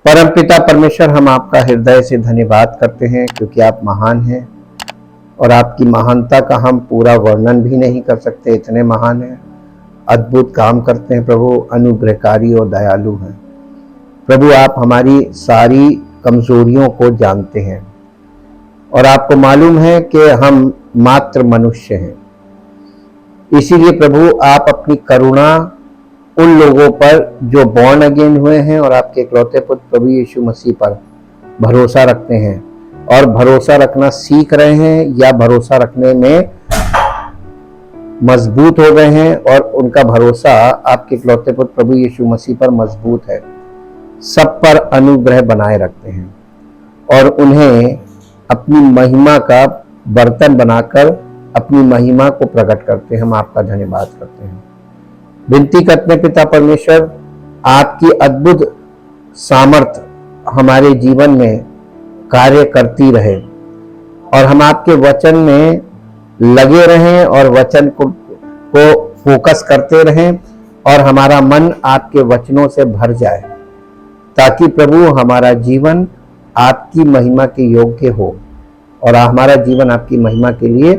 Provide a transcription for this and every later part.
परमपिता परमेश्वर, हम आपका हृदय से धन्यवाद करते हैं क्योंकि आप महान हैं और आपकी महानता का हम पूरा वर्णन भी नहीं कर सकते, इतने महान हैं। अद्भुत काम करते हैं प्रभु, अनुग्रहकारी और दयालु हैं। प्रभु, आप हमारी सारी कमजोरियों को जानते हैं और आपको मालूम है कि हम मात्र मनुष्य हैं। इसीलिए प्रभु, आप अपनी करुणा उन लोगों पर जो बॉर्न अगेन हुए हैं और आपके इकलौते पुत्र प्रभु यीशु मसीह पर भरोसा रखते हैं और भरोसा रखना सीख रहे हैं या भरोसा रखने में मजबूत हो गए हैं और उनका भरोसा आपके इकलौते पुत्र प्रभु यीशु मसीह पर मजबूत है, सब पर अनुग्रह बनाए रखते हैं और उन्हें अपनी महिमा का बर्तन बनाकर अपनी महिमा को प्रकट करते हैं। हम आपका धन्यवाद करते हैं, विनती करते हैं पिता परमेश्वर, आपकी अद्भुत सामर्थ हमारे जीवन में कार्य करती रहे और हम आपके वचन में लगे रहें और वचन को फोकस करते रहें और हमारा मन आपके वचनों से भर जाए, ताकि प्रभु हमारा जीवन आपकी महिमा के योग्य हो और हमारा जीवन आपकी महिमा के लिए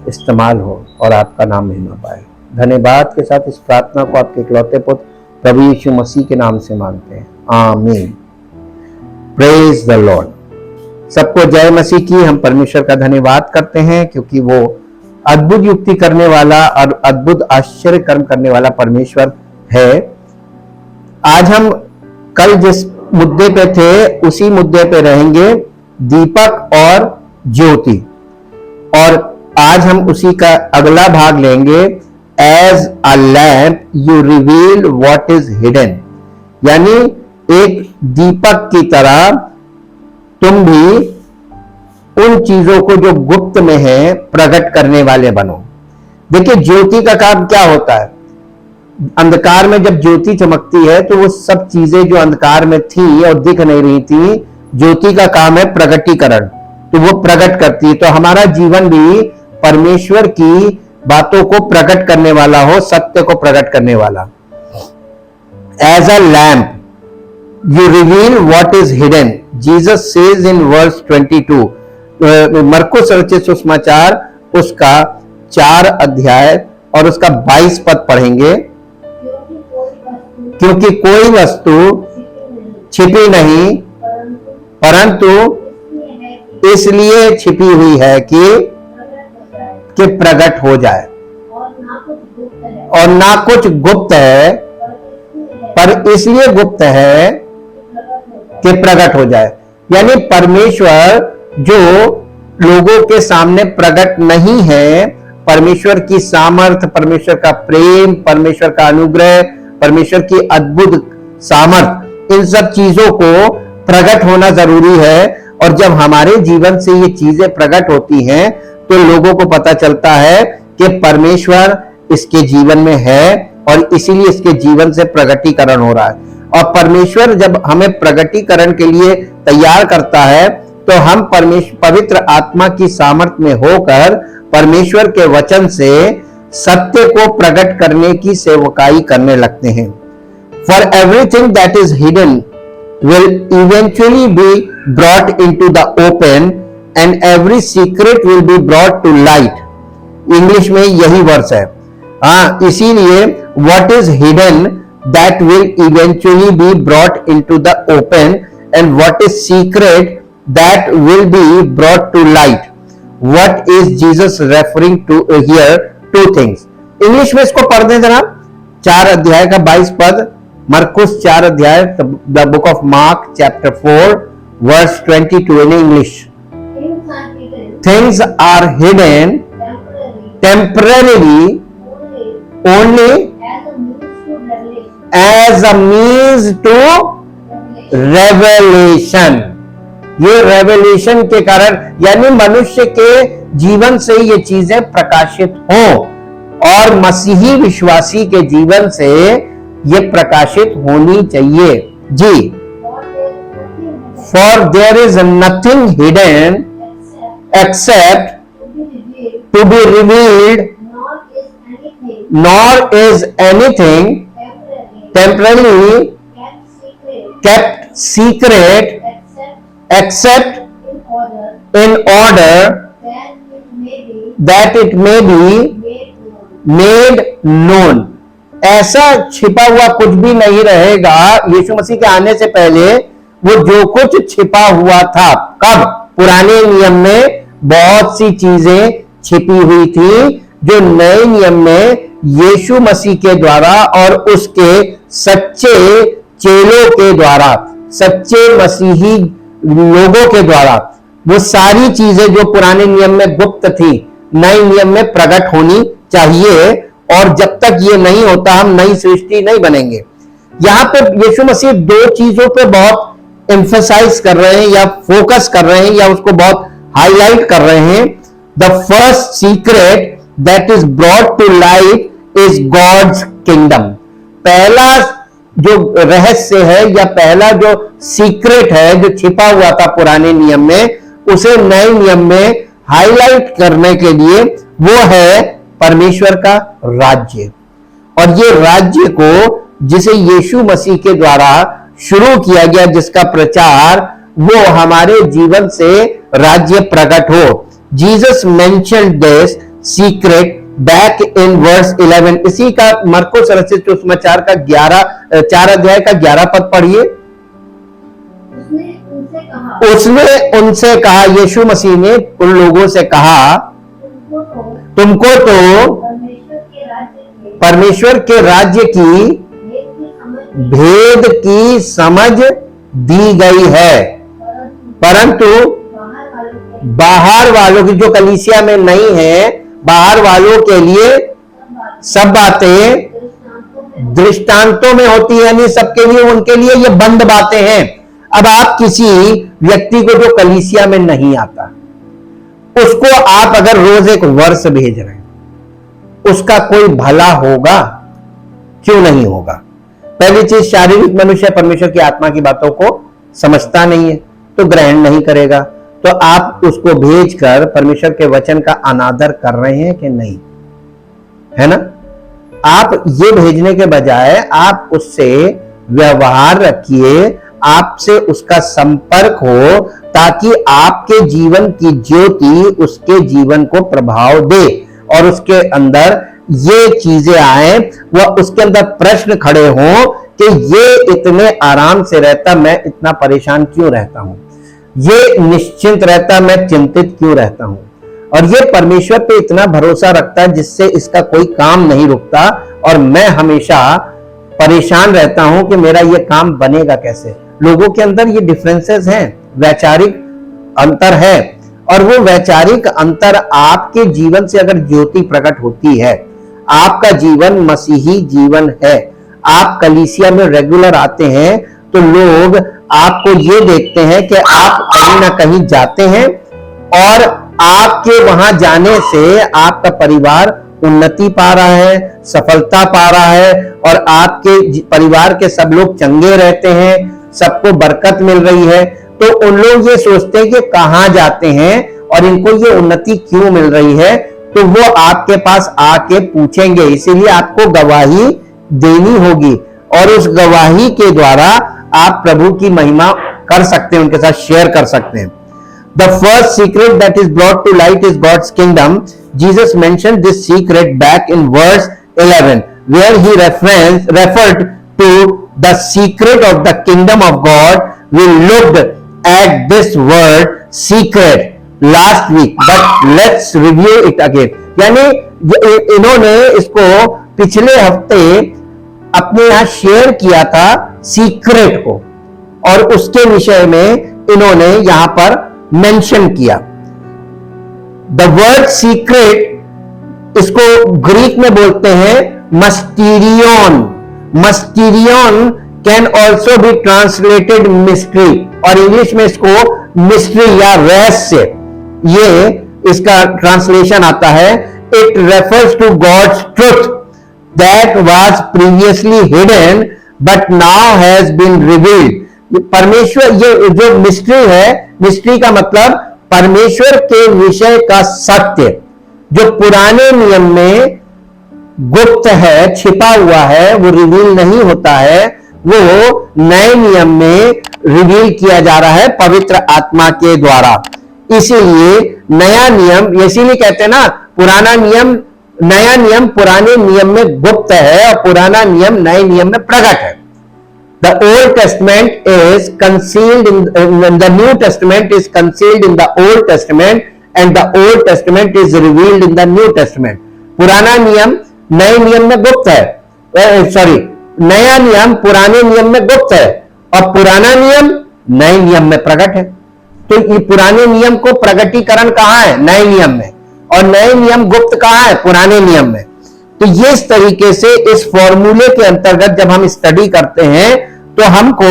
इस्तेमाल हो और आपका नाम महिमा पाए। धन्यवाद के साथ इस प्रार्थना को आपके इकलौते पुत्र प्रभु यीशु मसीह के नाम से मांगते हैं, आमीन। Praise the Lord. सबको जय मसीह की। हम परमेश्वर का धन्यवाद करते हैं क्योंकि वो अद्भुत युक्ति करने वाला और अद्भुत आश्चर्य कर्म करने वाला परमेश्वर है। आज हम कल जिस मुद्दे पे थे उसी मुद्दे पे रहेंगे, दीपक और ज्योति, और आज हम उसी का अगला भाग लेंगे। As a lamp you reveal what is hidden, यानी एक दीपक की तरह तुम भी उन चीजों को जो गुप्त में है प्रकट करने वाले बनो। देखिए, ज्योति का काम क्या होता है? अंधकार में जब ज्योति चमकती है तो वो सब चीजें जो अंधकार में थी और दिख नहीं रही थी, ज्योति का काम है प्रगटीकरण, तो वो प्रकट करती है। तो हमारा जीवन भी परमेश्वर की बातों को प्रकट करने वाला हो, सत्य को प्रकट करने वाला। As a lamp you reveal what is hidden, Jesus says in verse 22, मरकुस रचित सुसमाचार उसका 4 अध्याय और उसका 22 पद पढ़ेंगे। क्योंकि कोई वस्तु छिपी नहीं, परंतु इसलिए छिपी हुई है कि प्रकट हो जाए, और ना कुछ गुप्त है, पर इसलिए गुप्त है कि प्रकट हो जाए। यानी परमेश्वर जो लोगों के सामने प्रकट नहीं है, परमेश्वर की सामर्थ, परमेश्वर का प्रेम, परमेश्वर का अनुग्रह, परमेश्वर की अद्भुत सामर्थ, इन सब चीजों को प्रकट होना जरूरी है। और जब हमारे जीवन से ये चीजें प्रकट होती हैं तो लोगों को पता चलता है कि परमेश्वर इसके जीवन में है और इसीलिए इसके जीवन से प्रगटीकरण हो रहा है। और परमेश्वर जब हमें प्रगटीकरण के लिए तैयार करता है तो हम पवित्र आत्मा की सामर्थ्य में होकर परमेश्वर के वचन से सत्य को प्रकट करने की सेवकाई करने लगते हैं। For everything that is hidden will eventually be brought into the open and every secret will be brought to light। English में यही वर्स है। इसीलिए what is hidden that will eventually be brought into the open and what is secret that will be brought to light। What is Jesus referring to here? 2 things। English में इसको पढ़ दें जरा, 4 अध्याय का 22 पद, मरकुस 4 अध्याय, the book of Mark chapter 4 verse 22 in English। Things are hidden temporarily only as a means to revelation। ये रेवलेशन के कारण, यानी मनुष्य के जीवन से ये चीजें प्रकाशित हो और मसीही विश्वासी के जीवन से ये प्रकाशित होनी चाहिए जी। For there is nothing hidden except to be revealed, nor is anything temporary kept secret except in order that it may be made known। ऐसा छिपा हुआ कुछ भी नहीं रहेगा यीशु मसीह के आने से पहले। वो जो कुछ छिपा हुआ था, कब? पुराने नियम में बहुत सी चीजें छिपी हुई थी जो नए नियम में यीशु मसीह के द्वारा और उसके सच्चे चेलों के द्वारा, सच्चे मसीही लोगों के द्वारा, वो सारी चीजें जो पुराने नियम में गुप्त थी नए नियम में प्रकट होनी चाहिए। और जब तक ये नहीं होता हम नई सृष्टि नहीं बनेंगे। यहां पर यीशु मसीह दो चीजों पे बहुत एम्फसाइज कर रहे हैं या फोकस कर रहे हैं या उसको बहुत हाईलाइट कर रहे हैं। The first secret that is brought to light is God's kingdom. पहला जो रहस्य है या पहला जो सीक्रेट है जो छिपा हुआ था पुराने नियम में, उसे नए नियम में हाईलाइट करने के लिए वो है परमेश्वर का राज्य। और ये राज्य को जिसे यीशु मसीह के द्वारा शुरू किया गया, जिसका प्रचार, वो हमारे जीवन से राज्य प्रकट हो। Jesus mentioned this secret back in verse 11। इसी का मरकुस रचित सुसमाचार का 4 अध्याय का 11 पद पढ़िए। उसने उनसे कहा, यीशु मसीह ने उन लोगों से कहा, तुमको तो परमेश्वर के राज्य की भेद की समझ दी गई है, परंतु बाहर वालों की, जो कलीसिया में नहीं है, बाहर वालों के लिए सब बातें दृष्टांतों में होती है, यानी सबके लिए, उनके लिए ये बंद बातें हैं। अब आप किसी व्यक्ति को जो कलीसिया में नहीं आता, उसको आप अगर रोज एक वर्ष भेज रहे हैं, उसका कोई भला होगा? क्यों नहीं होगा? पहली चीज, शारीरिक मनुष्य परमेश्वर की आत्मा की बातों को समझता नहीं है तो ग्रहण नहीं करेगा। तो आप उसको भेजकर परमेश्वर के वचन का अनादर कर रहे हैं कि नहीं? है ना? आप ये भेजने के बजाय आप उससे व्यवहार रखिए, आपसे उसका संपर्क हो, ताकि आपके जीवन की ज्योति उसके जीवन को प्रभाव दे और उसके अंदर ये चीजें आए, वह उसके अंदर प्रश्न खड़े हों कि ये इतने आराम से रहता, मैं इतना परेशान क्यों रहता हूं? ये निश्चिंत रहता, मैं चिंतित क्यों रहता हूं? और ये परमेश्वर पे इतना भरोसा रखता है जिससे इसका कोई काम नहीं रुकता, और मैं हमेशा परेशान रहता हूं कि मेरा ये काम बनेगा कैसे। लोगों के अंदर ये डिफरेंसेस हैं, वैचारिक अंतर है, और वो वैचारिक अंतर आपके जीवन से अगर ज्योति प्रकट होती है, आपका जीवन मसीही जीवन है, आप कलीसिया में रेगुलर आते हैं, तो लोग आपको ये देखते हैं कि आप कहीं ना कहीं जाते हैं और आपके वहां जाने से आपका परिवार उन्नति पा रहा है, सफलता पा रहा है, और आपके परिवार के सब लोग चंगे रहते हैं, सबको बरकत मिल रही है। तो उन लोग ये सोचते हैं कि कहां जाते हैं और इनको ये उन्नति क्यों मिल रही है, तो वो आपके पास आके पूछेंगे। इसीलिए आपको गवाही देनी होगी, और उस गवाही के द्वारा आप प्रभु की महिमा कर सकते हैं, उनके साथ शेयर कर सकते हैं। The first secret that is brought to light is God's kingdom. Jesus mentioned this secret back in verse 11, where he referred to the secret of the kingdom of God. We looked at this word secret last week, but let's review it again. यानी इन्होंने इसको पिछले हफ्ते अपने यहां share किया था secret को, और उसके विषय में इन्होंने यहां पर मेंशन किया। द वर्ड सीक्रेट, इसको ग्रीक में बोलते हैं musterion. Musterion can also be translated mystery, और इंग्लिश में इसको मिस्ट्री या रहस्य, ये इसका ट्रांसलेशन आता है। It refers to God's truth that was previously hidden but now has been revealed। परमेश्वर, ये जो मिस्ट्री है, मिस्ट्री का मतलब परमेश्वर के विषय का सत्य जो पुराने नियम में गुप्त है, छिपा हुआ है, वो रिवील नहीं होता है, वो नए नियम में रिवील किया जा रहा है पवित्र आत्मा के द्वारा। इसीलिए नया नियम, इसीलिए कहते हैं ना, पुराना नियम, नया नियम पुराने नियम में गुप्त है और पुराना नियम नए नियम में प्रकट है। The Old Testament is concealed in the New Testament is concealed in the Old Testament and the Old Testament is revealed in the New Testament. पुराना नियम नए नियम में गुप्त है, सॉरी, नया नियम पुराने नियम में गुप्त है और पुराना नियम नए नियम में प्रकट है। तो ये पुराने नियम को प्रकटीकरण कहां है? नए नियम में, और नए नियम गुप्त कहां है? पुराने नियम में। तो ये इस तरीके से इस फॉर्मूले के अंतर्गत जब हम स्टडी करते हैं तो हमको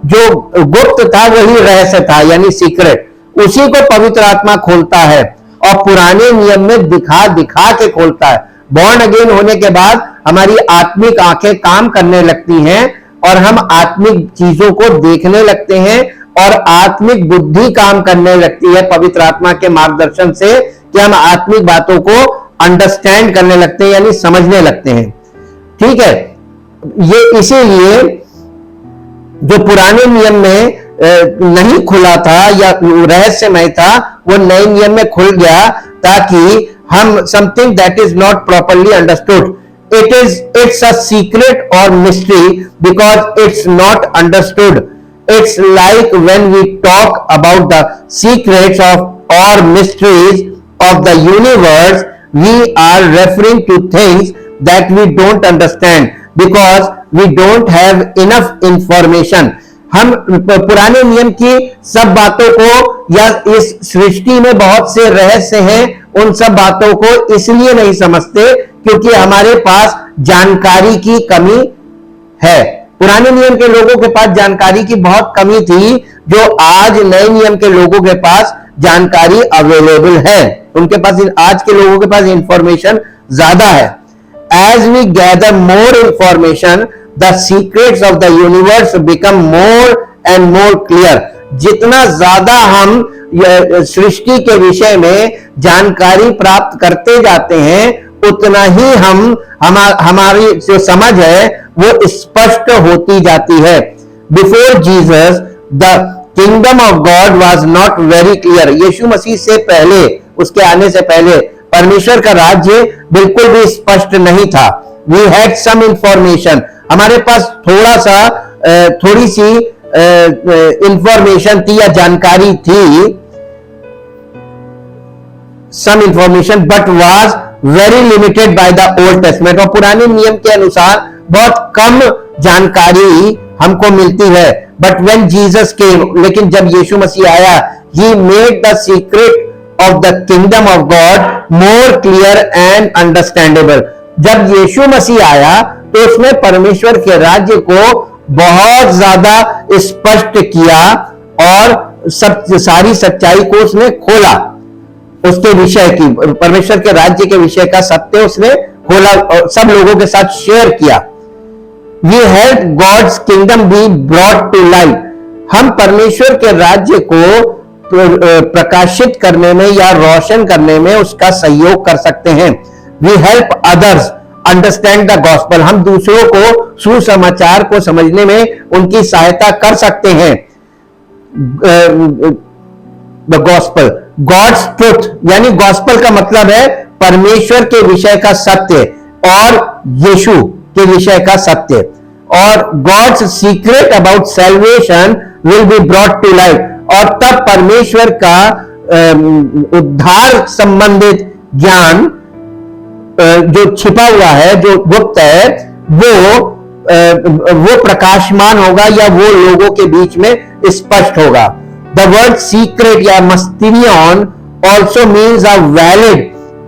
जो गुप्त था वही रहस्य था, यानी सीक्रेट, उसी को पवित्र आत्मा खोलता है और पुराने नियम में दिखा दिखा के खोलता है। बॉर्न अगेन होने के बाद हमारी आत्मिक आंखें काम करने लगती हैं और हम आत्मिक चीजों को देखने लगते हैं और आत्मिक बुद्धि काम करने लगती है पवित्र आत्मा के मार्गदर्शन से, कि हम आत्मिक बातों को अंडरस्टैंड करने लगते हैं, यानी समझने लगते हैं। ठीक है, ये इसीलिए जो पुराने नियम में नहीं खुला था या रहस्यमय था, वो नए नियम में खुल गया, ताकि हम something that is not properly understood, it's a secret or mystery because it's not understood. It's like when we talk about the secrets of or mysteries of the universe, we are referring to things that we don't understand because we don't have enough information. हम पुराने नियम की सब बातों को, या इस सृष्टि में बहुत से रहस्य हैं, उन सब बातों को इसलिए नहीं समझते क्योंकि हमारे पास जानकारी की कमी है। पुराने नियम के लोगों के पास जानकारी की बहुत कमी थी, जो आज नए नियम के लोगों के पास जानकारी अवेलेबल है। उनके पास, आज के लोगों के पास इंफॉर्मेशन ज्यादा है। As we gather more information, the secrets of the universe become more and more clear. जितना ज्यादा हम सृष्टि के विषय में जानकारी प्राप्त करते जाते हैं, उतना ही हमारी जो समझ है वो स्पष्ट होती जाती है। Before Jesus, the kingdom of God was not very clear. यीशु मसीह से पहले, उसके आने से पहले परमेश्वर का राज्य बिल्कुल भी स्पष्ट नहीं था। We had some information. हमारे पास थोड़ी सी इंफॉर्मेशन थी या जानकारी थी, some information, but was very limited by the Old Testament. और पुराने नियम के अनुसार बहुत कम जानकारी हमको मिलती है। But when Jesus came, लेकिन जब यीशु मसीह आया, he made the secret of the kingdom of God more clear and understandable. जब यीशु मसीह आया तो उसने परमेश्वर के राज्य को बहुत ज्यादा स्पष्ट किया और सारी सच्चाई को उसने खोला। उसके विषय की, परमेश्वर के राज्य के विषय का सत्य उसने खोला और सब लोगों के साथ शेयर किया। We help God's kingdom be brought to light. हम परमेश्वर के राज्य को प्रकाशित करने में या रोशन करने में उसका सहयोग कर सकते हैं। We help others understand the gospel. हम दूसरों को सुसमाचार को समझने में उनकी सहायता कर सकते हैं। The gospel, God's truth, यानी gospel का मतलब है परमेश्वर के विषय का सत्य और यीशु के विषय का सत्य, और God's secret about salvation will be brought to light. और तब परमेश्वर का उद्धार संबंधित ज्ञान जो छिपा हुआ है, जो गुप्त है, वो प्रकाशमान होगा या वो लोगों के बीच में स्पष्ट होगा। The word secret या mysterion also means a valid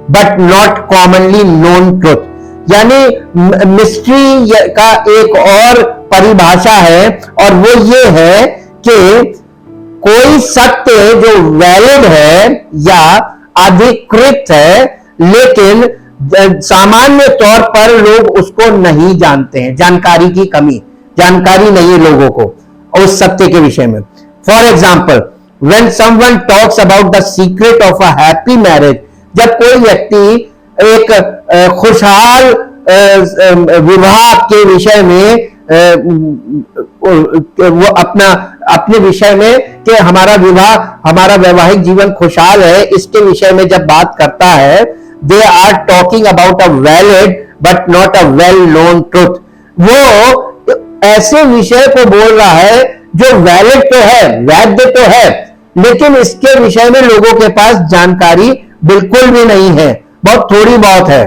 but not commonly known truth. यानी मिस्ट्री का एक और परिभाषा है, और वो ये है कि कोई सत्य जो वैलिड है या अधिकृत है, लेकिन सामान्य तौर पर लोग उसको नहीं जानते हैं। जानकारी की कमी, जानकारी नहीं है लोगों को उस सत्य के विषय में। For example, when someone talks about the secret of a happy marriage, जब कोई व्यक्ति एक खुशहाल विवाह के विषय में वो अपने विषय में कि हमारा विवाह, हमारा वैवाहिक जीवन खुशहाल है, इसके विषय में जब बात करता है, they are talking about a valid but not a well known truth. वो ऐसे विषय को बोल रहा है जो वैलिड तो है, वैध तो है, लेकिन इसके विषय में लोगों के पास जानकारी बिल्कुल भी नहीं है, बहुत थोड़ी बहुत है।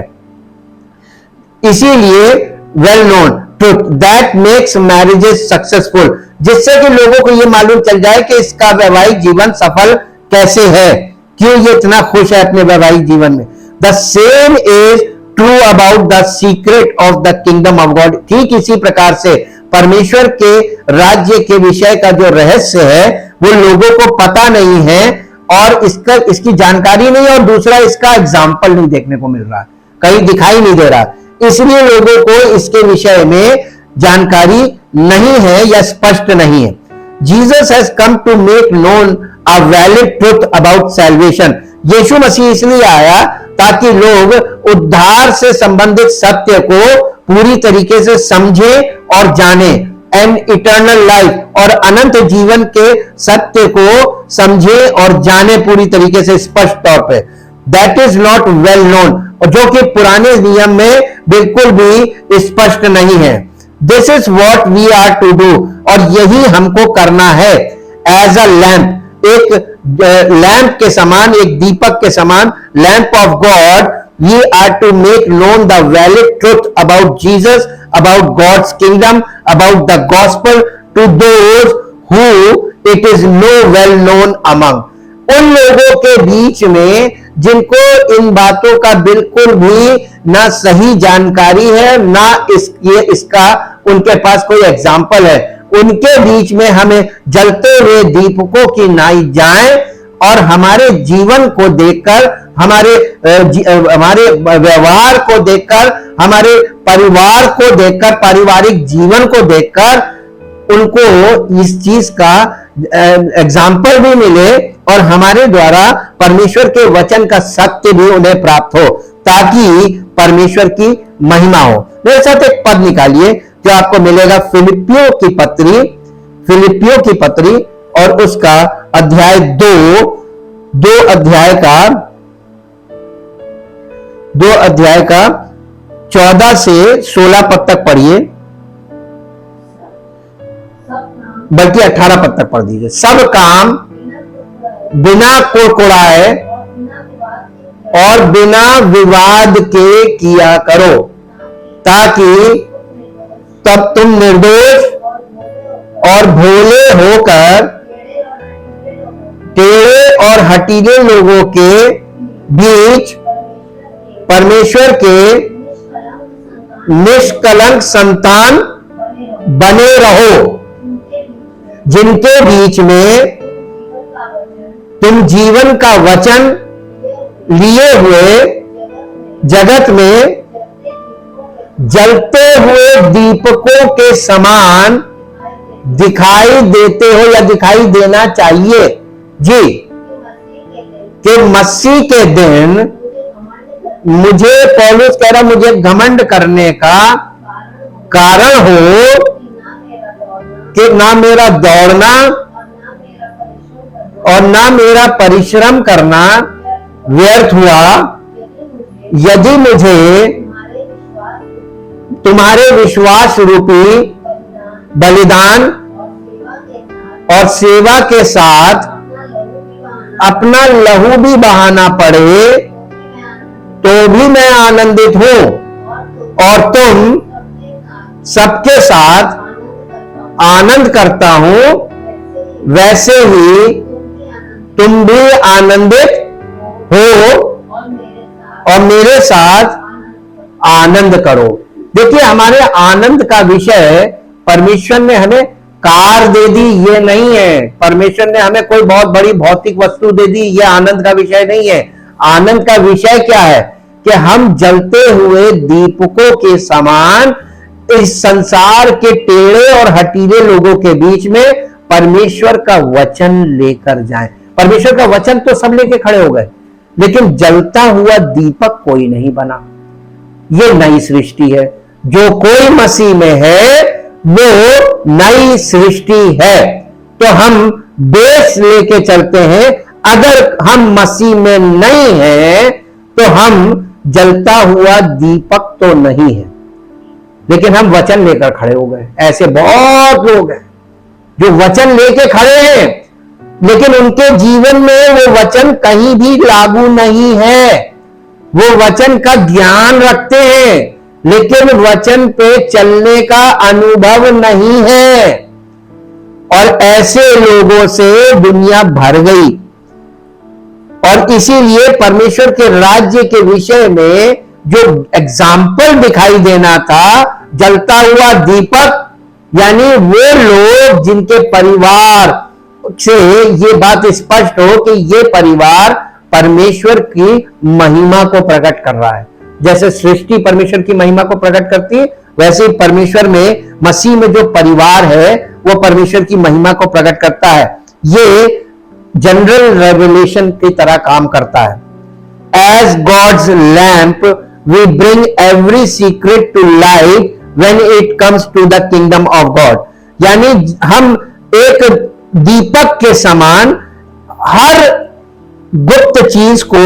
इसीलिए well known truth that makes marriages successful, जिससे कि लोगों को यह मालूम चल जाए कि इसका वैवाहिक जीवन सफल कैसे है, क्यों ये इतना खुश है अपने वैवाहिक जीवन में। The same is true about the secret of the kingdom of God. ठीक इसी प्रकार से परमेश्वर के राज्य के विषय का जो रहस्य है वो लोगों को पता नहीं है और इसकी जानकारी नहीं, और दूसरा इसका एग्जाम्पल नहीं देखने को मिल रहा, कहीं दिखाई नहीं दे रहा, इसलिए लोगों को इसके विषय में जानकारी नहीं है या स्पष्ट नहीं है। Jesus has come to make known a valid truth about salvation. यीशु मसीह इसलिए आया ताकि लोग उद्धार से संबंधित सत्य को पूरी तरीके से समझे और जाने, एंड इटर्नल लाइफ, और अनंत जीवन के सत्य को समझे और जाने पूरी तरीके से स्पष्ट तौर पे। That is not well known, जो कि पुराने नियम में बिल्कुल भी स्पष्ट नहीं है। This is what we are to do, और यही हमको करना है। एज अ लैंप, एक लैंप के समान, एक दीपक के समान, lamp of God, we are to make known the valid truth about Jesus, about God's kingdom, about the gospel to those who it is no well known among। उन लोगों के बीच में जिनको इन बातों का बिल्कुल भी ना सही जानकारी है, ना इसका उनके पास कोई एग्जाम्पल है, उनके बीच में हमें जलते हुए दीपकों की नाई जाए और हमारे जीवन को देखकर, हमारे व्यवहार को देखकर, हमारे परिवार को देखकर, पारिवारिक जीवन को देखकर उनको इस चीज का एग्जाम्पल भी मिले और हमारे द्वारा परमेश्वर के वचन का सत्य भी उन्हें प्राप्त हो, ताकि परमेश्वर की महिमा हो। मेरे साथ एक पद निकालिए जो आपको मिलेगा फिलिपियों की पत्री और उसका अध्याय 2 अध्याय का 14 से 16 पद तक पढ़िए, बल्कि 18 पद तक पढ़ दीजिए। सब काम बिना कुड़कुड़ाए और बिना विवाद के किया करो, ताकि तब तुम निर्दोष और भोले होकर टेढ़े और हठीले लोगों के बीच परमेश्वर के निष्कलंक संतान बने रहो, जिनके बीच में तुम जीवन का वचन लिए हुए जगत में जलते हुए दीपकों के समान दिखाई देते हो या दिखाई देना चाहिए जी, कि मसीह के दिन मुझे, पौलुस कह रहा, मुझे घमंड करने का कारण हो कि ना मेरा दौड़ना और ना मेरा परिश्रम करना व्यर्थ हुआ, यदि मुझे तुम्हारे विश्वास रूपी बलिदान और सेवा के साथ अपना लहू भी बहाना पड़े तो भी मैं आनंदित हूं, और तुम सबके साथ आनंद करता हूं, वैसे ही तुम भी आनंदित हो और मेरे साथ आनंद करो। देखिए, हमारे आनंद का विषय परमेश्वर ने हमें कार दे दी, ये नहीं है। परमेश्वर ने हमें कोई बहुत बड़ी भौतिक वस्तु दे दी, ये आनंद का विषय नहीं है। आनंद का विषय क्या है कि हम जलते हुए दीपकों के समान इस संसार के टेढ़े और हठीले लोगों के बीच में परमेश्वर का वचन लेकर जाएं। परमेश्वर का वचन तो सब लेके खड़े हो गए, लेकिन जलता हुआ दीपक कोई नहीं बना। ये नई सृष्टि है। जो कोई मसीह में है वो नई सृष्टि है। तो हम बेस लेके चलते हैं। अगर हम मसीह में नहीं हैं तो हम जलता हुआ दीपक तो नहीं है, लेकिन हम वचन लेकर खड़े हो गए। ऐसे बहुत लोग हैं जो वचन लेके खड़े हैं, लेकिन उनके जीवन में वो वचन कहीं भी लागू नहीं है। वो वचन का ज्ञान रखते हैं, लेकिन वचन पे चलने का अनुभव नहीं है। और ऐसे लोगों से दुनिया भर गई। और इसीलिए परमेश्वर के राज्य के विषय में जो एग्जाम्पल दिखाई देना था, जलता हुआ दीपक, यानी वो लोग जिनके परिवार से ये बात स्पष्ट हो कि ये परिवार परमेश्वर की महिमा को प्रकट कर रहा है। जैसे सृष्टि परमेश्वर की महिमा को प्रकट करती है, वैसे ही परमेश्वर में, मसीह में जो परिवार है वो परमेश्वर की महिमा को प्रकट करता है। ये जनरल रेवलेशन की तरह काम करता है। As God's lamp we bring every secret to light when it comes to the kingdom of God. यानी हम एक दीपक के समान हर गुप्त चीज को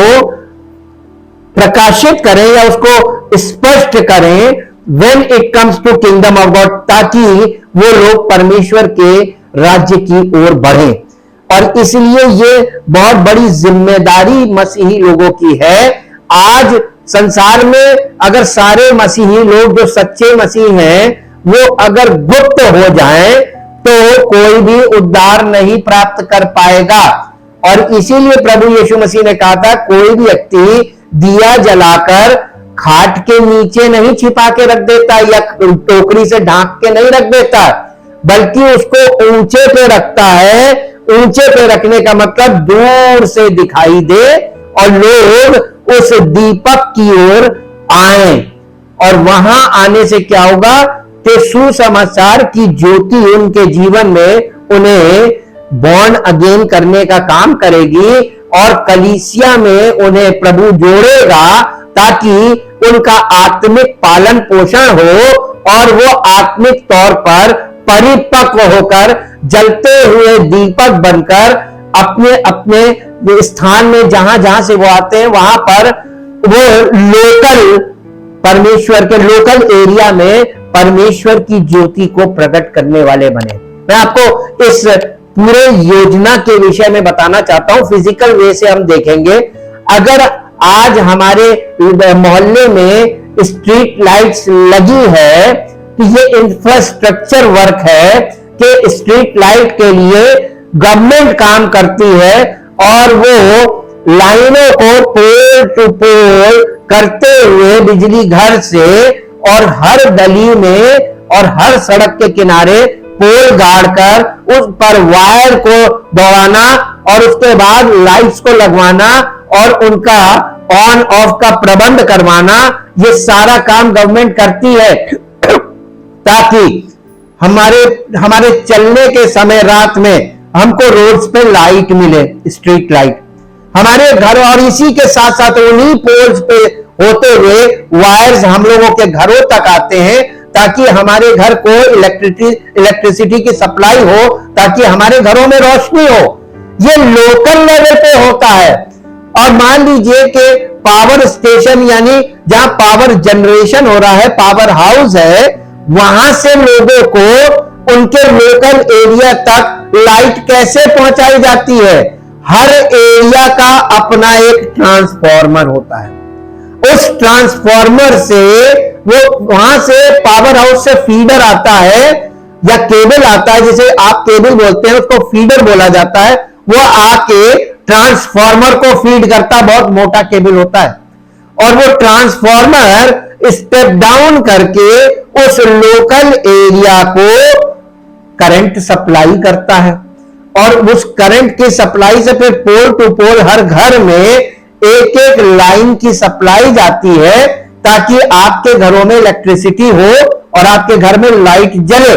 प्रकाशित करें या उसको स्पष्ट करें when it comes to kingdom of God, ताकि वो लोग परमेश्वर के राज्य की ओर बढ़ें। और इसलिए ये बहुत बड़ी जिम्मेदारी मसीही लोगों की है। आज संसार में अगर सारे मसीही लोग जो सच्चे मसीह हैं वो अगर गुप्त हो जाएं तो कोई भी उद्धार नहीं प्राप्त कर पाएगा। और इसीलिए प्रभु यीशु मसीह ने कहा था, कोई भी व्यक्ति दिया जलाकर खाट के नीचे नहीं छिपा के रख देता या टोकरी से ढांक के नहीं रख देता, बल्कि उसको ऊंचे पे रखता है। ऊंचे पे रखने का मतलब दूर से दिखाई दे और लोग उस दीपक की ओर आए। और वहां आने से क्या होगा कि सुसमाचार की ज्योति उनके जीवन में उन्हें बॉर्न अगेन करने का काम करेगी और कलीसिया में उन्हें प्रभु जोड़ेगा, ताकि उनका आत्मिक पालन पोषण हो और वो आत्मिक तौर पर परिपक्व होकर जलते हुए दीपक बनकर अपने अपने स्थान में जहां जहां से वो आते हैं वहां पर वो लोकल परमेश्वर के लोकल एरिया में परमेश्वर की ज्योति को प्रकट करने वाले बने। मैं आपको इस पूरे योजना के विषय में बताना चाहता हूं। फिजिकल वे से हम देखेंगे। अगर आज हमारे मोहल्ले में स्ट्रीट लाइट्स लगी है तो ये इंफ्रास्ट्रक्चर वर्क है कि स्ट्रीट लाइट के लिए गवर्नमेंट काम करती है और वो लाइनों को पोल टू पोल करते हुए बिजली घर से और हर गली में और हर सड़क के किनारे पोल गाड़कर उस पर वायर को दौड़ाना और उसके बाद लाइट्स को लगवाना और उनका ऑन ऑफ का प्रबंध करवाना, ये सारा काम गवर्नमेंट करती है ताकि हमारे चलने के समय रात में हमको रोड्स पे लाइट मिले, स्ट्रीट लाइट हमारे घर। और इसी के साथ साथ उन्हीं पोल्स पे होते हुए वायर्स हम लोगों के घरों तक आते हैं, ताकि हमारे घर को इलेक्ट्रिसिटी की सप्लाई हो, ताकि हमारे घरों में रोशनी हो। ये लोकल लेवल पे होता है। और मान लीजिए कि पावर स्टेशन यानी जहां पावर जनरेशन हो रहा है, पावर हाउस है, वहां से लोगों को उनके लोकल एरिया तक लाइट कैसे पहुंचाई जाती है। हर एरिया का अपना एक ट्रांसफार्मर होता है। उस ट्रांसफार्मर से वो वहां से पावर हाउस से फीडर आता है या केबल आता है, जिसे आप केबल बोलते हैं, उसको फीडर बोला जाता है। वो आके ट्रांसफार्मर को फीड करता, बहुत मोटा केबल होता है, और वो ट्रांसफार्मर स्टेप डाउन करके उस लोकल एरिया को करंट सप्लाई करता है। और उस करंट की सप्लाई से फिर पोल टू पोल हर घर में एक एक लाइन की सप्लाई जाती है, ताकि आपके घरों में इलेक्ट्रिसिटी हो और आपके घर में लाइट जले।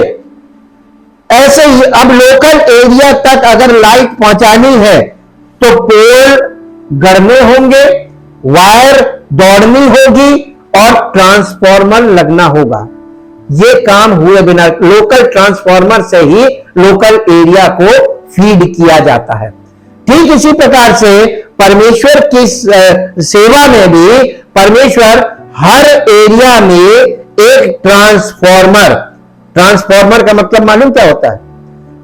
ऐसे ही अब लोकल एरिया तक अगर लाइट पहुंचानी है तो पोल गड़ने होंगे, वायर दौड़नी होगी और ट्रांसफार्मर लगना होगा। ये काम हुए बिना लोकल ट्रांसफॉर्मर से ही लोकल एरिया को फीड किया जाता है। ठीक इसी प्रकार से परमेश्वर की सेवा में भी परमेश्वर हर एरिया में एक ट्रांसफॉर्मर का मतलब मालूम क्या होता है?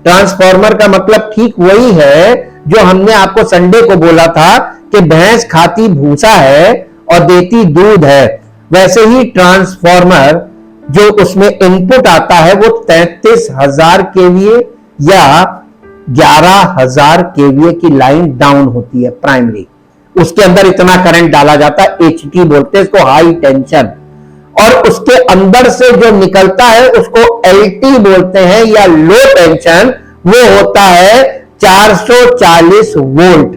ट्रांसफॉर्मर का मतलब ठीक वही है जो हमने आपको संडे को बोला था कि भैंस खाती भूसा है और देती दूध है। वैसे ही ट्रांसफॉर्मर जो उसमें इनपुट आता है वो 33,000 केवीए या 11,000 केवीए की लाइन डाउन होती है प्राइमरी। उसके अंदर इतना करंट डाला जाता है, एचटी बोलते हैं इसको, हाई टेंशन। और उसके अंदर से जो निकलता है उसको एलटी बोलते हैं या लो टेंशन। वो होता है 440 वोल्ट।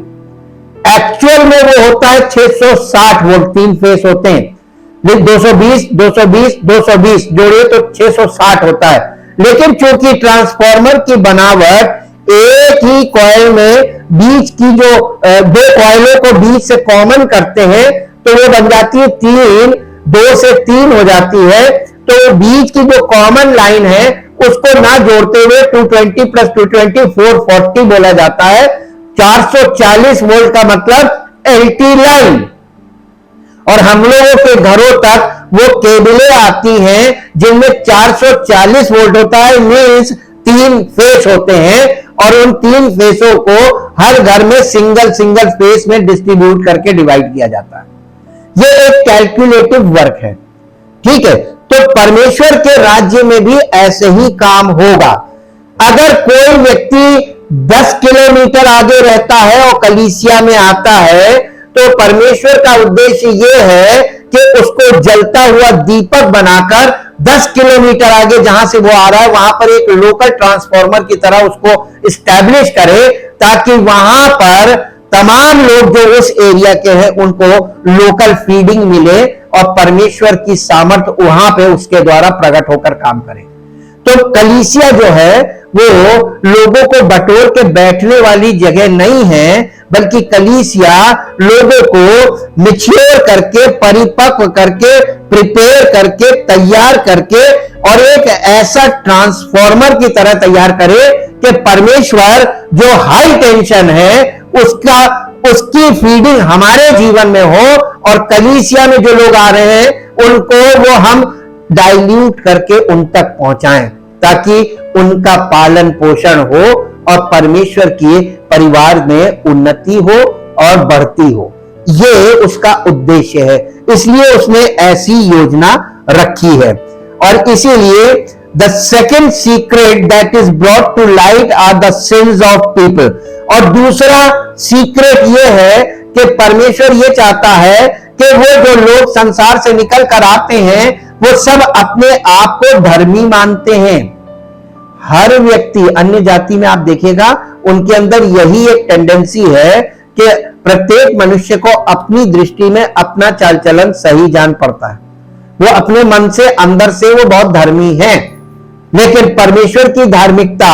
एक्चुअल में वो होता है 660 वोल्ट। 3 फेस होते हैं, 220 220 220 जोड़िए तो 660 होता है। लेकिन चूंकि ट्रांसफॉर्मर की बनावट एक ही कॉइल में बीच की जो दो कॉइलों को बीच से कॉमन करते हैं तो वो बन जाती है 3, 2 से 3 हो जाती है। तो बीच की जो कॉमन लाइन है उसको ना जोड़ते हुए 220 प्लस 220 440 बोला जाता है। 440 वोल्ट का मतलब एलटी लाइन। और हम लोगों के घरों तक वो केबलें आती हैं जिनमें 440 वोल्ट होता है, मींस 3 फेस होते हैं। और उन 3 फेसों को हर घर में सिंगल फेस में डिस्ट्रीब्यूट करके डिवाइड किया जाता है। ये एक कैलकुलेटिव वर्क है, ठीक है। तो परमेश्वर के राज्य में भी ऐसे ही काम होगा। अगर कोई व्यक्ति 10 किलोमीटर आगे रहता है और कलीसिया में आता है तो परमेश्वर का उद्देश्य यह है कि उसको जलता हुआ दीपक बनाकर 10 किलोमीटर आगे जहां से वो आ रहा है वहां पर एक लोकल ट्रांसफॉर्मर की तरह उसको स्टैब्लिश करे, ताकि वहां पर तमाम लोग जो उस एरिया के हैं उनको लोकल फीडिंग मिले और परमेश्वर की सामर्थ वहां पे उसके द्वारा प्रकट होकर काम करे। तो कलीसिया जो है वो लोगों को बटोर के बैठने वाली जगह नहीं है, बल्कि कलीसिया लोगों को मैच्योर करके, परिपक्व करके, प्रिपेयर करके, तैयार करके और एक ऐसा ट्रांसफॉर्मर की तरह तैयार करे कि परमेश्वर जो हाई टेंशन है उसकी फीडिंग हमारे जीवन में हो और कलीसिया में जो लोग आ रहे हैं उनको वो हम डाइल्यूट करके उन तक पहुंचाएं, ताकि उनका पालन पोषण हो और परमेश्वर के परिवार में उन्नति हो और बढ़ती हो। ये उसका उद्देश्य है, इसलिए उसने ऐसी योजना रखी है। और इसीलिए the second secret that is brought to light are the sins of people. और दूसरा सीक्रेट यह है कि परमेश्वर यह चाहता है कि वो जो लोग संसार से निकल कर आते हैं वो सब अपने आप को धर्मी मानते हैं। हर व्यक्ति, अन्य जाति में आप देखिएगा उनके अंदर यही एक टेंडेंसी है कि प्रत्येक मनुष्य को अपनी दृष्टि में अपना चाल चलन सही जान पड़ता है। वो अपने मन से अंदर से वो बहुत धर्मी है। लेकिन परमेश्वर की धार्मिकता,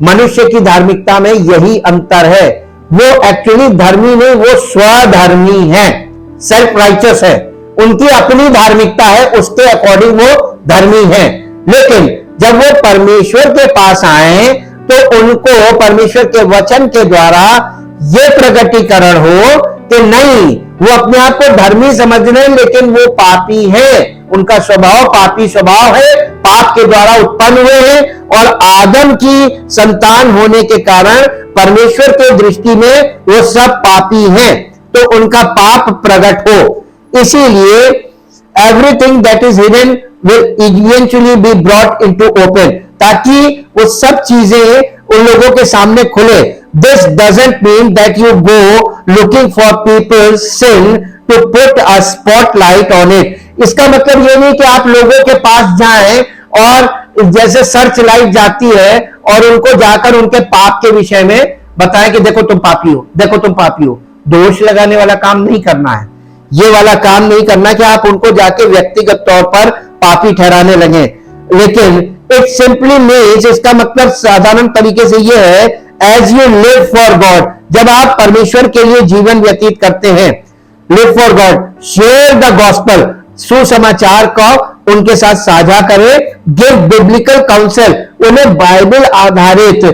मनुष्य की धार्मिकता में यही अंतर है। वो एक्चुअली धर्मी नहीं, वो स्वधर्मी है, सेल्फ राइचस है। उनकी अपनी धार्मिकता है, उसके अकॉर्डिंग वो धर्मी है। लेकिन जब वो परमेश्वर के पास आए तो उनको परमेश्वर के वचन के द्वारा ये प्रकटीकरण हो कि नहीं, वो अपने आप को धर्मी समझ रहे हैं लेकिन वो पापी है। उनका स्वभाव पापी स्वभाव है, पाप के द्वारा उत्पन्न हुए हैं और आदम की संतान होने के कारण परमेश्वर के दृष्टि में वो सब पापी हैं, तो उनका पाप प्रकट हो। इसीलिए everything that is hidden will eventually be brought into open, ताकि वो सब चीजें उन लोगों के सामने खुले। This doesn't mean that you go looking for people's sin to put a spotlight on it. इसका मतलब ये नहीं कि आप लोगों के पास जाएं और जैसे सर्च लाइट जाती है और उनको जाकर उनके पाप के विषय में बताएं कि देखो तुम पापी हो, देखो तुम पापी हो। दोष लगाने वाला काम नहीं करना है, ये वाला काम नहीं करना कि आप उनको जाके व्यक्तिगत तौर पर पापी ठहराने लगे। लेकिन इट सिंपली मीन्स, इसका मतलब साधारण तरीके से यह है, as you live for God, जब आप परमेश्वर के लिए जीवन व्यतीत करते हैं, live for God, share the gospel, सुसमाचार को उनके साथ साझा करें। गिव बिब्लिकल काउंसिल, उन्हें बाइबल आधारित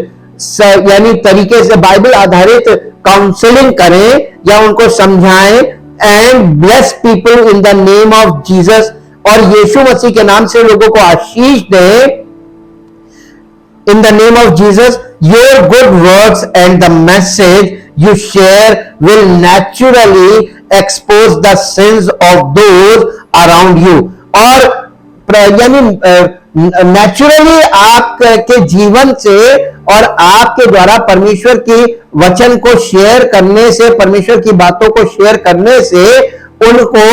यानी तरीके से बाइबल आधारित काउंसलिंग करें या उनको समझाएं। And bless people in the name of Jesus, और यीशु मसीह के नाम से लोगों को आशीष दें। In the name of Jesus, your good works and the message you share will naturally expose the sins of those around you. और यानी नेचुरली आपके जीवन से और आपके द्वारा परमेश्वर की वचन को शेयर करने से, परमेश्वर की बातों को शेयर करने से उनको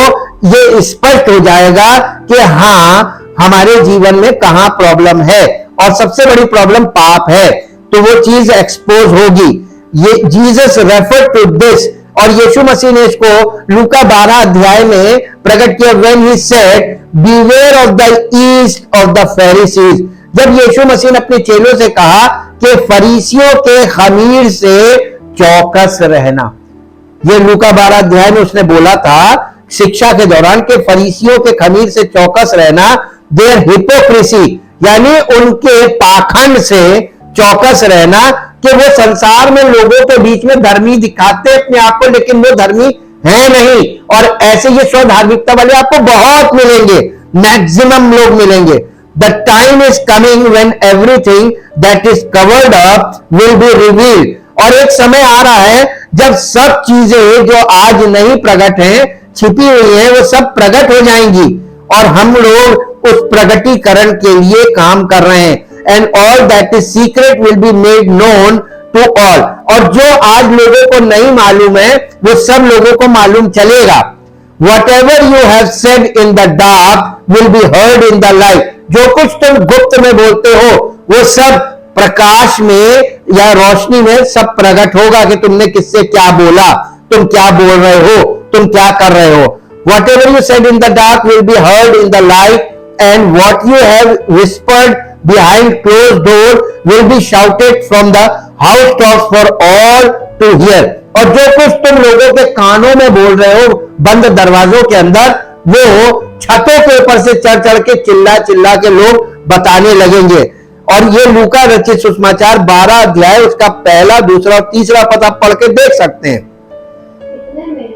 ये स्पष्ट हो जाएगा कि हाँ, हमारे जीवन में कहां प्रॉब्लम है, और सबसे बड़ी प्रॉब्लम पाप है, तो वो चीज एक्सपोज होगी। ये जीसस रेफर टू दिस, और यीशु मसीह ने इसको लूका 12 अध्याय में प्रकट किया। When he said beware of the yeast of the Pharisees, जब यीशु मसीह ने अपने चेलों से कहा कि फरीसियों के खमीर से चौकस रहना। ये लूका 12 अध्याय में उसने बोला था शिक्षा के दौरान कि फरीसियों के खमीर से चौकस रहना, देयर हिपोक्रेसी, यानी उनके पाखंड से चौकस रहना, कि वो संसार में लोगों के बीच में धर्मी दिखाते अपने आप को, लेकिन वो धर्मी है नहीं। और ऐसे ये स्वधार्मिकता वाले आपको बहुत मिलेंगे, मैक्सिमम लोग मिलेंगे। The time is coming when everything that is covered up will be revealed, और एक समय आ रहा है जब सब चीजें जो आज नहीं प्रकट हैं, छिपी हुई हैं, वो सब प्रकट हो जाएंगी, और हम लोग उस प्रगटीकरण के लिए काम कर रहे हैं। And all that is secret will be made known to all, और जो आज लोगों को नहीं मालूम है वो सब लोगों को मालूम चलेगा। What ever you have said in the dark will be heard in the light, जो कुछ तुम गुप्त में बोलते हो वो सब प्रकाश में या रोशनी में सब प्रकट होगा कि तुमने किससे क्या बोला, तुम क्या बोल रहे हो, तुम क्या कर रहे हो। Whatever you said in the dark will be heard in the light, and what you have whispered behind closed doors will be shouted from the housetops for all to hear. और जो कुछ तुम लोगों के कानों में बोल रहे हो बंद दरवाजों के अंदर, वो छतों के ऊपर से चढ़ चढ़ के चिल्ला चिल्ला के लोग बताने लगेंगे। और ये लूका रचित सुसमाचार 12 अध्याय उसका पहला, दूसरा और तीसरा पद आप पढ़ के देख सकते हैं।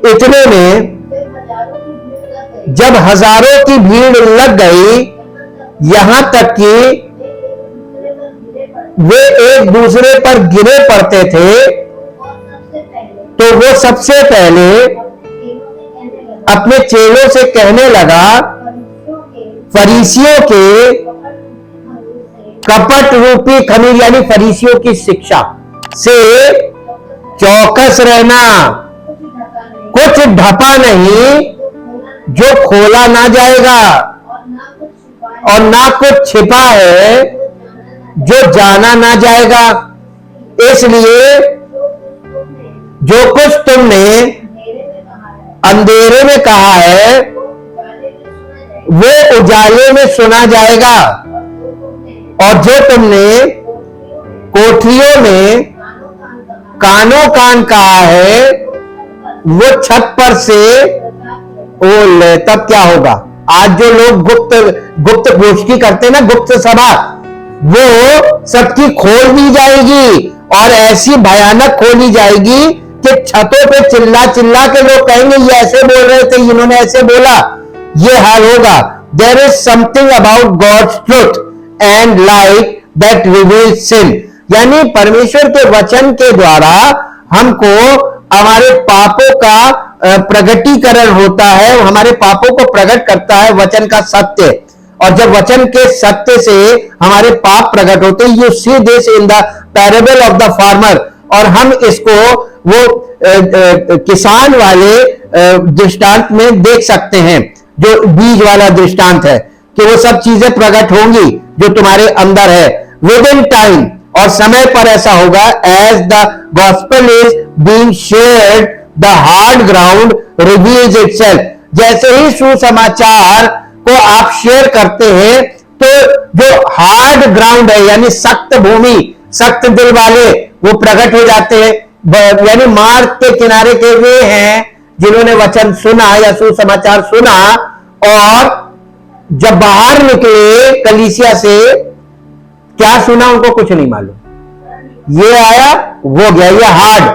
इतने में जब हजारों की भीड़ लग गई, यहां तक कि वे एक दूसरे पर गिरे पड़ते थे, तो वो सबसे पहले अपने चेलों से कहने लगा, फरीसियों के कपट रूपी खमीर, यानी फरीसियों की शिक्षा से चौकस रहना, कुछ ढपा नहीं जो खोला ना जाएगा, और ना कुछ छिपा है जो जाना ना जाएगा। इसलिए जो कुछ तुमने अंधेरे में कहा है वो उजाले में सुना जाएगा, और जो तुमने कोठरियों में कानों कान कहा है वो छत पर से बोल। तब क्या होगा? आज जो लोग गुप्त गोष्ठी करते हैं ना, गुप्त सभा, वो सबकी खोल दी जाएगी, और ऐसी भयानक खोली जाएगी कि छतों पे चिल्ला चिल्ला के लोग कहेंगे ये ऐसे बोल रहे थे, इन्होंने ऐसे बोला, ये हाल होगा। There is something about God's truth and light that reveals sin, यानी परमेश्वर के वचन के द्वारा हमको हमारे पापों का प्रगटीकरण होता है, हमारे पापों को प्रकट करता है वचन का सत्य। और जब वचन के सत्य से हमारे पाप प्रकट होते हैं, you see this in the parable of the farmer, और हम इसको वो किसान वाले दृष्टांत में देख सकते हैं, जो बीज वाला दृष्टांत है, कि वो सब चीजें प्रकट होंगी जो तुम्हारे अंदर है। विद इन टाइम, और समय पर ऐसा होगा, as the gospel is being shared the hard ground reveals itself, जैसे ही सुसमाचार को आप शेयर करते हैं तो जो हार्ड ग्राउंड है, यानी सख्त भूमि, सख्त दिल वाले, वो प्रकट हो जाते हैं। यानी मार्ग के किनारे के वे हैं जिन्होंने वचन सुना या सुसमाचार सुना, और जब बाहर निकले कलीसिया से, क्या सुना उनको कुछ नहीं मालूम, ये आया वो गया, ये हार्ड।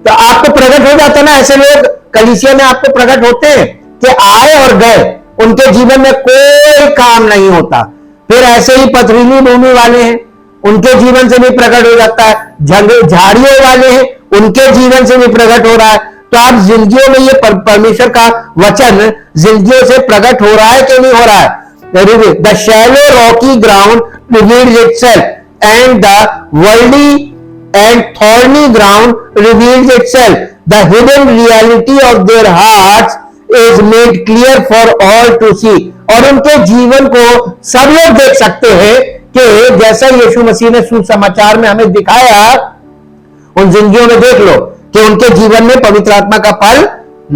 तो आपको प्रकट हो जाता ना, ऐसे लोग कलीसिया में आपको प्रकट होते हैं कि आए और गए, उनके जीवन में कोई काम नहीं होता। फिर ऐसे ही पथरीली भूमि वाले हैं, उनके जीवन से भी प्रकट हो जाता है। झाड़ियों वाले हैं, उनके जीवन से भी प्रकट हो रहा है। तो आप जिंदगियों में ये परमेश्वर का वचन जिंदगियों से प्रकट हो रहा है कि नहीं हो रहा है? The shallow rocky ground reveals itself and the worldly and thorny ground reveals itself. The hidden reality of their hearts is made clear for all to see. और उनके जीवन को सब लोग देख सकते हैं कि जैसा यीशु मसीह ने सुसमाचार में हमें दिखाया, उन जिंदगियों में देख लो कि उनके जीवन में पवित्र आत्मा का फल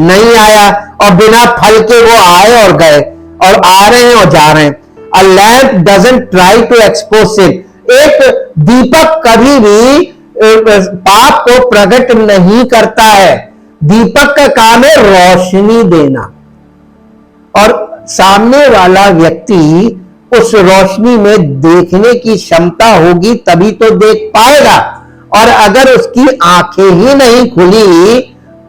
नहीं आया और बिना फल के वो आए और गए और आ रहे हैं और जा रहे हैं। A lamp doesn't try to expose sin. एक दीपक कभी भी पाप को प्रकट नहीं करता है। दीपक का काम है रोशनी देना, और सामने वाला व्यक्ति उस रोशनी में देखने की क्षमता होगी तभी तो देख पाएगा। और अगर उसकी आंखें ही नहीं खुली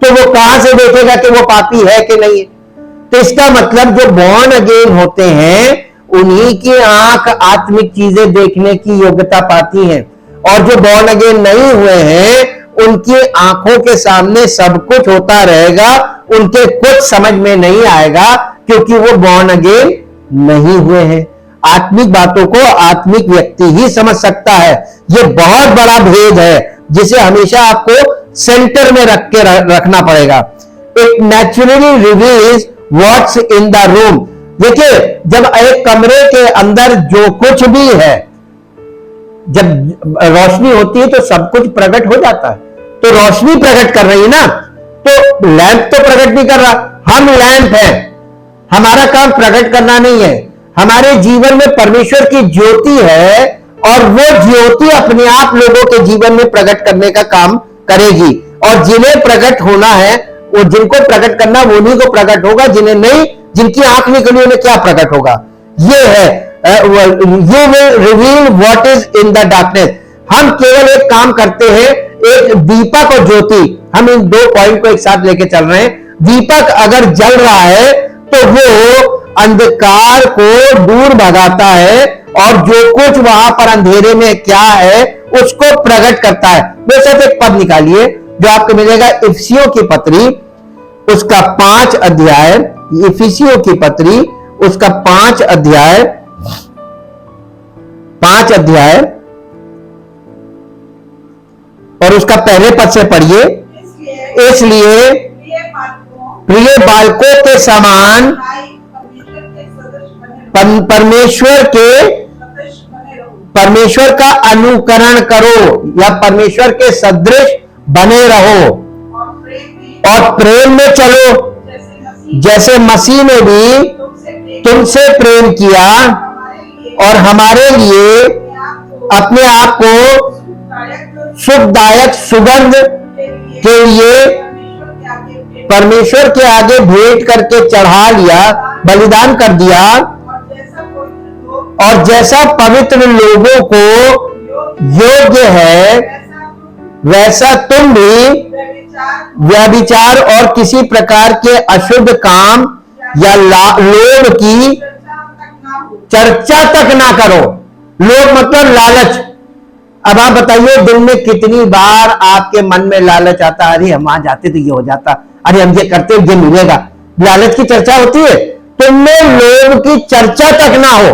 तो वो कहां से देखेगा कि वो पापी है कि नहीं है? तो इसका मतलब जो बॉर्न अगेन होते हैं उन्हीं की आंख आत्मिक चीजें देखने की योग्यता पाती है, और जो बॉर्न अगेन नहीं हुए हैं उनकी आंखों के सामने सब कुछ होता रहेगा, उनके कुछ समझ में नहीं आएगा क्योंकि वो बॉर्न अगेन नहीं हुए हैं। आत्मिक बातों को आत्मिक व्यक्ति ही समझ सकता है। ये बहुत बड़ा भेद है जिसे हमेशा आपको सेंटर में रख के रखना पड़ेगा। It naturally reveals what's in the room. देखिए, जब एक कमरे के अंदर जो कुछ भी है, जब रोशनी होती है तो सब कुछ प्रकट हो जाता है। तो रोशनी प्रकट कर रही है ना, तो लैंप तो प्रकट नहीं कर रहा, हम लैंप हैं। हमारा काम प्रकट करना नहीं है, हमारे जीवन में परमेश्वर की ज्योति है और वो ज्योति अपने आप लोगों के जीवन में प्रकट करने का काम करेगी। और जिन्हें प्रकट होना है, वो जिनको प्रकट करना वो उन्हीं को प्रकट होगा, जिन्हें नहीं, जिनकी आंख नहीं खुली उन्हें क्या प्रकट होगा? ये है you will reveal what is in the darkness. हम केवल एक काम करते हैं, एक दीपक और ज्योति, हम इन दो पॉइंट को एक साथ लेके चल रहे हैं। दीपक अगर जल रहा है तो वो अंधकार को दूर भगाता है और जो कुछ वहां पर अंधेरे में क्या है उसको प्रकट करता है। वैसे एक पद निकालिए जो आपको मिलेगा इफिसियों की पत्री उसका 5 अध्याय, इफिसियों की पत्री उसका 5 अध्याय और उसका पहले पद से पढ़िए। इसलिए प्रिय बालकों के समान परमेश्वर का अनुकरण करो या परमेश्वर के सदृश बने रहो और प्रेम में चलो, जैसे मसीह ने भी तुमसे प्रेम किया और हमारे लिए अपने आप को सुखदायक सुगंध के लिए परमेश्वर के आगे भेंट करके चढ़ा लिया, बलिदान कर दिया। और जैसा पवित्र लोगों को योग्य है वैसा तुम भी व्यभिचार और किसी प्रकार के अशुद्ध काम या लोभ की चर्चा तक ना करो। लोभ मतलब लालच। अब आप बताइए, दिन में कितनी बार आपके मन में लालच आता, अरे हम वहां जाते तो ये हो जाता, अरे हम ये करते ये मिलेगा। लालच की चर्चा होती है, तुमने लोभ की चर्चा तक ना हो।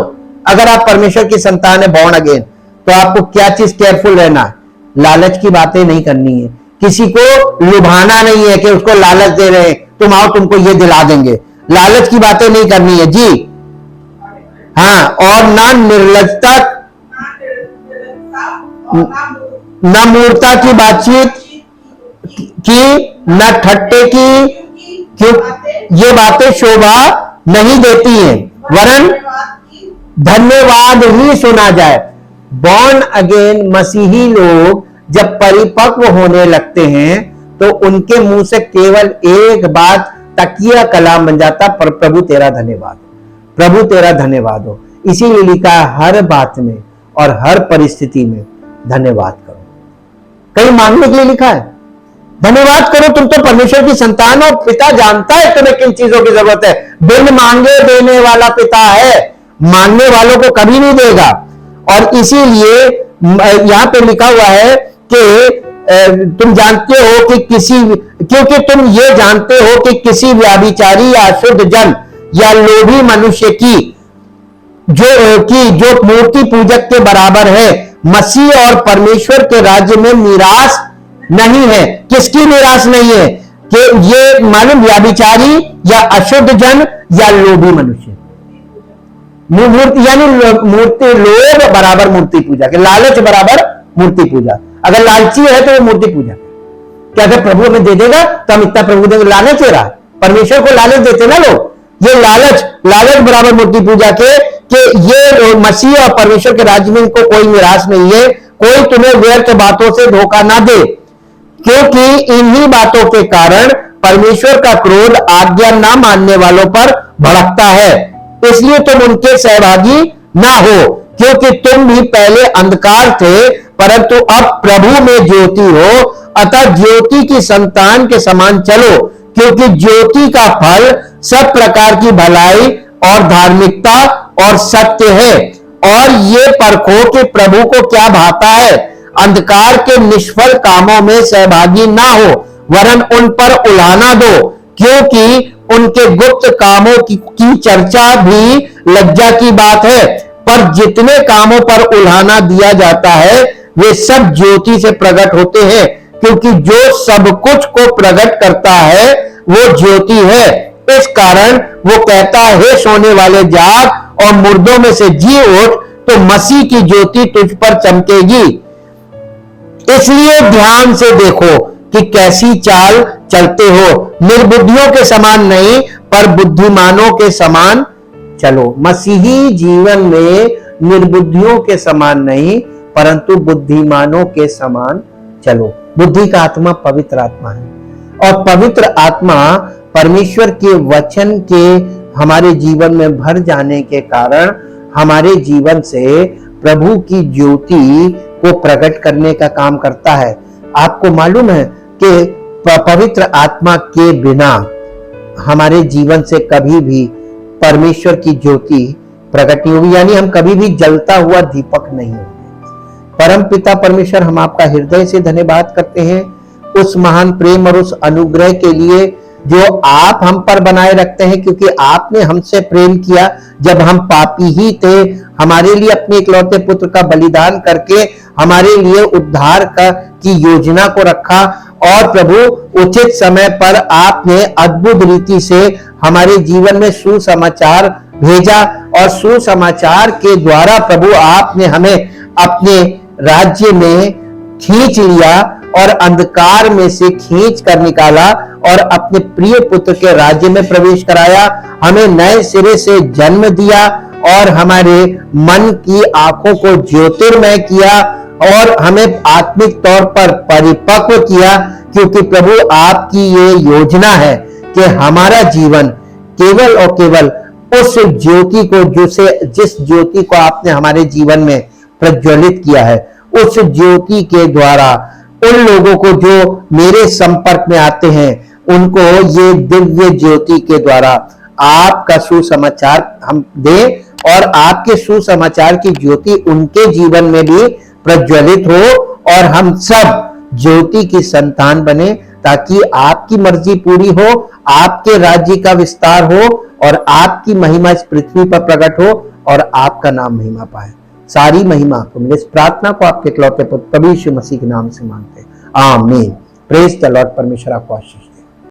अगर आप परमेश्वर की संतान है, बॉर्न अगेन, तो आपको क्या चीज केयरफुल रहना है? लालच की बातें नहीं करनी है, किसी को लुभाना नहीं है कि उसको लालच दे रहे हैं, तुम आओ तुमको ये दिला देंगे। लालच की बातें नहीं करनी है जी। हाँ, और ना निर्लजता, न मूर्ता की बातचीत की, न ठट्टे की, क्यों ये बातें शोभा नहीं देती हैं, वरन धन्यवाद ही सुना जाए। बॉर्न अगेन मसीही लोग जब परिपक्व होने लगते हैं तो उनके मुंह से केवल एक बात तकिया कलाम बन जाता, पर प्रभु तेरा धन्यवाद। प्रभु तेरा धन्यवाद हो। इसीलिए लिखा है हर बात में और हर परिस्थिति में धन्यवाद करो। कहीं मांगने के लिए लिखा है? धन्यवाद करो, तुम तो परमेश्वर की संतान हो, पिता जानता है तुम्हें किन चीजों की जरूरत है। बिन मांगे देने वाला पिता है, मांगने वालों को कभी नहीं देगा। और इसीलिए यहां पे लिखा हुआ है कि तुम जानते हो कि क्योंकि तुम ये जानते हो कि किसी व्याभिचारी या अशुद्ध जन या लोभी मनुष्य की जो मूर्ति पूजक के बराबर है, मसीह और परमेश्वर के राज्य में निराश नहीं है। किसकी निराश नहीं है? कि ये मालूम, व्याभिचारी या अशुद्ध जन या लोभी मनुष्य, यानी मूर्ति, लोभ बराबर मूर्ति पूजा के, लालच बराबर मूर्ति पूजा। अगर लालची है तो वो मूर्ति पूजा। क्या अगर प्रभु हमें दे देगा तो हम इतना प्रभु देंगे? लालच हो रहा है, परमेश्वर को लालच देते ना लोग। ये लालच बराबर मूर्ति पूजा के, कि ये मसीह और परमेश्वर के राज्य में इनको कोई निराश नहीं है। कोई तुम्हें व्यर्थ बातों से धोखा ना दे, क्योंकि इन्हीं बातों के कारण परमेश्वर का क्रोध आज्ञा ना मानने वालों पर भड़कता है। इसलिए तुम उनके सहभागी ना हो, क्योंकि तुम भी पहले अंधकार थे परंतु अब प्रभु में ज्योति हो। अतः ज्योति की संतान के समान चलो, क्योंकि ज्योति का फल सब प्रकार की भलाई और धार्मिकता और सत्य है। और ये परखो कि प्रभु को क्या भाता है। अंधकार के निष्फल कामों में सहभागी ना हो, वरन उन पर उलाहना दो, क्योंकि उनके गुप्त कामों की चर्चा भी लज्जा की बात है। पर जितने कामों पर उलाहना दिया जाता है वे सब ज्योति से प्रकट होते हैं, क्योंकि जो सब कुछ को प्रकट करता है वो ज्योति है। इस कारण वो कहता है, सोने वाले जाग और मुर्दों में से जी उठ, तो मसीह की ज्योति तुझ पर चमकेगी। इसलिए ध्यान से देखो कि कैसी चाल चलते हो, निर्बुद्धियों के समान नहीं पर बुद्धिमानों के समान चलो। मसीही जीवन में निर्बुद्धियों के समान नहीं परंतु बुद्धिमानों के समान चलो। बुद्धि का आत्मा पवित्र आत्मा है, और पवित्र आत्मा परमेश्वर के वचन के हमारे जीवन में भर जाने के कारण हमारे जीवन से प्रभु की ज्योति को प्रकट करने का काम करता है। आपको मालूम है कि पवित्र आत्मा के बिना हमारे जीवन से कभी भी परमेश्वर की ज्योति प्रकट नहीं होगी, यानी हम कभी भी जलता हुआ दीपक नहीं होंगे। परम पिता परमेश्वर, हम आपका हृदय से धन्यवाद करते हैं उस महान प्रेम और उस अनुग्रह के लिए जो आप हम पर बनाए रखते हैं, क्योंकि आपने हमसे प्रेम किया जब हम पापी ही थे। हमारे लिए अपने इकलौते पुत्र का बलिदान करके हमारे लिए उद्धार की योजना को रखा, और प्रभु उचित समय पर आपने अद्भुत रीति से हमारे जीवन में सुसमाचार भेजा, और सुसमाचार के द्वारा प्रभु आपने हमें अपने राज्य में खींच लिया और अंधकार में से खींच कर निकाला और अपने प्रिय पुत्र के राज्य में प्रवेश कराया। हमें नए सिरे से जन्म दिया और हमारे मन की आंखों को ज्योतिर्मय किया और हमें आत्मिक तौर पर परिपक्व किया, क्योंकि प्रभु आपकी ये योजना है कि हमारा जीवन केवल और केवल उस ज्योति को, जिस ज्योति को आपने हमारे जीवन में प्रज्वलित किया है, उस ज्योति के द्वारा उन लोगों को जो मेरे संपर्क में आते हैं उनको ये दिव्य ज्योति के द्वारा आपका सुसमाचार हम दें, और आपके सुसमाचार की ज्योति उनके जीवन में भी प्रज्वलित हो और हम सब ज्योति की संतान बने, ताकि आपकी मर्जी पूरी हो, आपके राज्य का विस्तार हो और आपकी महिमा इस पृथ्वी पर प्रकट हो और आपका नाम महिमा पाए। सारी महिमा आपको मिले। इस प्रार्थना को आपके इकलौते पुत्र प्रभु यीशु मसीह के नाम से मांगते हैं, आमीन। Praise the Lord. परमेश्वर आपको आशीष